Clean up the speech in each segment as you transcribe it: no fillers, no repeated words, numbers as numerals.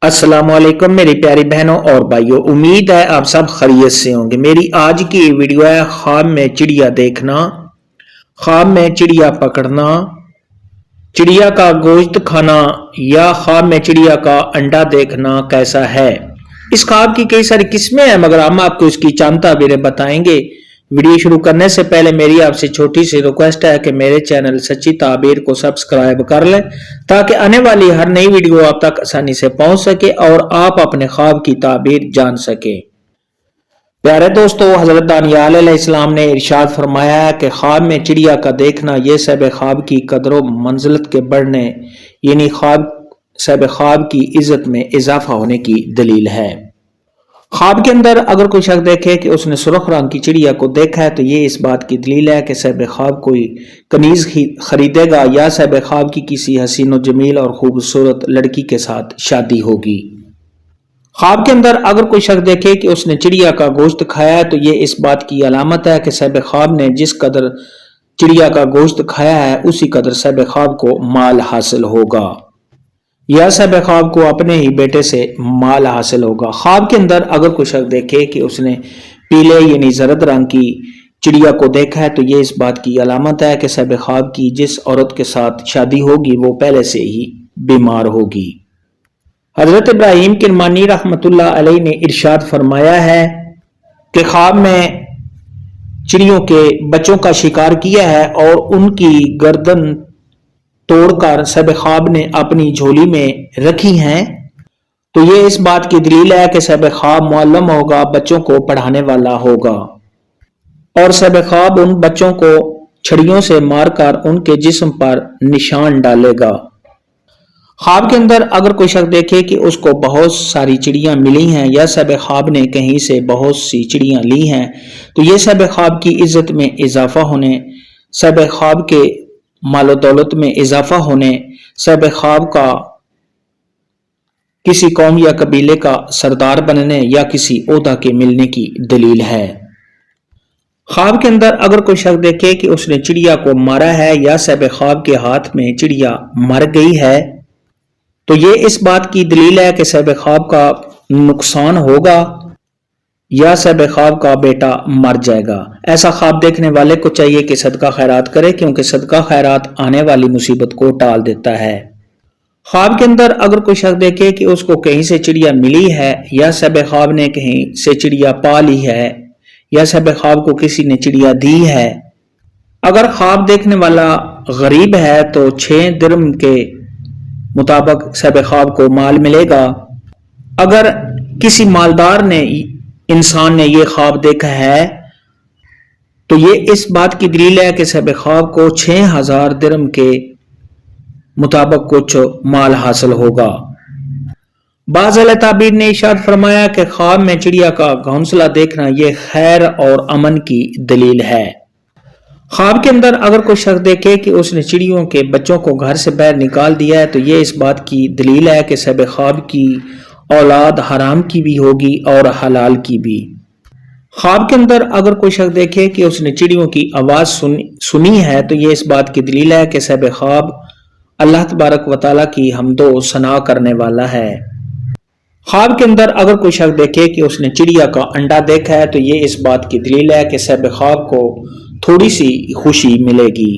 السلام علیکم میری پیاری بہنوں اور بھائیوں، امید ہے آپ سب خیریت سے ہوں گے۔ میری آج کی ویڈیو ہے خواب میں چڑیا دیکھنا، خواب میں چڑیا پکڑنا، چڑیا کا گوشت کھانا یا خواب میں چڑیا کا انڈا دیکھنا کیسا ہے۔ اس خواب کی کئی ساری قسمیں ہیں مگر ہم آپ کو اس کی چند تعبیریں بتائیں گے۔ ویڈیو شروع کرنے سے پہلے میری آپ سے چھوٹی سی ریکویسٹ ہے کہ میرے چینل سچی تعبیر کو سبسکرائب کر لیں تاکہ آنے والی ہر نئی ویڈیو آپ تک آسانی سے پہنچ سکے اور آپ اپنے خواب کی تعبیر جان سکیں۔ پیارے دوستو، حضرت دانیال علیہ السلام نے ارشاد فرمایا ہے کہ خواب میں چڑیا کا دیکھنا یہ صاحب خواب کی قدر و منزلت کے بڑھنے یعنی صاحب خواب کی عزت میں اضافہ ہونے کی دلیل ہے۔ خواب کے اندر اگر کوئی شخص دیکھے کہ اس نے سرخ رنگ کی چڑیا کو دیکھا ہے تو یہ اس بات کی دلیل ہے کہ صاحب خواب کوئی کنیز خریدے گا یا صاحب خواب کی کسی حسین و جمیل اور خوبصورت لڑکی کے ساتھ شادی ہوگی۔ خواب کے اندر اگر کوئی شخص دیکھے کہ اس نے چڑیا کا گوشت کھایا ہے تو یہ اس بات کی علامت ہے کہ صاحب خواب نے جس قدر چڑیا کا گوشت کھایا ہے اسی قدر صاحب خواب کو مال حاصل ہوگا یا صاحب خواب کو اپنے ہی بیٹے سے مال حاصل ہوگا۔ خواب کے اندر اگر کوئی شخص دیکھے کہ اس نے پیلے یعنی زرد رنگ کی چڑیا کو دیکھا ہے تو یہ اس بات کی علامت ہے کہ صاحب خواب کی جس عورت کے ساتھ شادی ہوگی وہ پہلے سے ہی بیمار ہوگی۔ حضرت ابراہیم کرمانی رحمت اللہ علیہ نے ارشاد فرمایا ہے کہ خواب میں چڑیوں کے بچوں کا شکار کیا ہے اور ان کی گردن توڑ کر صاحب خواب نے اپنی جھولی میں رکھی ہیں تو یہ اس بات کی دلیل ہے کہ صاحب خواب معلم ہوگا، بچوں کو پڑھانے والا ہوگا اور صاحب خواب ان بچوں کو چھڑیوں سے مار کر ان کے جسم پر نشان ڈالے گا۔ خواب کے اندر اگر کوئی شخص دیکھے کہ اس کو بہت ساری چڑیاں ملی ہیں یا صاحب خواب نے کہیں سے بہت سی چڑیاں لی ہیں تو یہ صاحب خواب کی عزت میں اضافہ ہونے، صاحب خواب کے مال و دولت میں اضافہ ہونے، صاحب خواب کا کسی قوم یا قبیلے کا سردار بننے یا کسی عہدہ کے ملنے کی دلیل ہے۔ خواب کے اندر اگر کوئی شخص دیکھے کہ اس نے چڑیا کو مارا ہے یا صاحب خواب کے ہاتھ میں چڑیا مر گئی ہے تو یہ اس بات کی دلیل ہے کہ صاحب خواب کا نقصان ہوگا یا صاحب خواب کا بیٹا مر جائے گا۔ ایسا خواب دیکھنے والے کو چاہیے کہ صدقہ خیرات کرے کیونکہ صدقہ خیرات آنے والی مصیبت کو ٹال دیتا ہے۔ خواب کے اندر اگر کوئی شخص دیکھے کہ اس کو کہیں سے چڑیا ملی ہے یا صاحب خواب نے کہیں سے چڑیا پا لی ہے یا صاحب خواب کو کسی نے چڑیا دی ہے، اگر خواب دیکھنے والا غریب ہے تو 6 درم کے مطابق صاحب خواب کو مال ملے گا۔ اگر کسی مالدار انسان نے یہ خواب دیکھا ہے تو یہ اس بات کی دلیل ہے کہ صاحب خواب کو 6000 درم کے مطابق کچھ مال حاصل ہوگا۔ بعض اہل تعبیر نے ارشاد فرمایا کہ خواب میں چڑیا کا گھونسلہ دیکھنا یہ خیر اور امن کی دلیل ہے۔ خواب کے اندر اگر کوئی شخص دیکھے کہ اس نے چڑیوں کے بچوں کو گھر سے باہر نکال دیا ہے تو یہ اس بات کی دلیل ہے کہ صاحب خواب کی اولاد حرام کی بھی ہوگی اور حلال کی بھی۔ خواب کے اندر اگر کوئی شخص دیکھے کہ اس نے چڑیوں کی آواز سنی ہے تو یہ اس بات کی دلیل ہے کہ صاحب خواب اللہ تبارک و تعالیٰ کی حمد و ثنا کرنے والا ہے۔ خواب کے اندر اگر کوئی شخص دیکھے کہ اس نے چڑیا کا انڈا دیکھا ہے تو یہ اس بات کی دلیل ہے کہ صاحب خواب کو تھوڑی سی خوشی ملے گی۔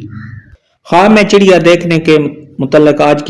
خواب میں چڑیا دیکھنے کے متعلق آج کی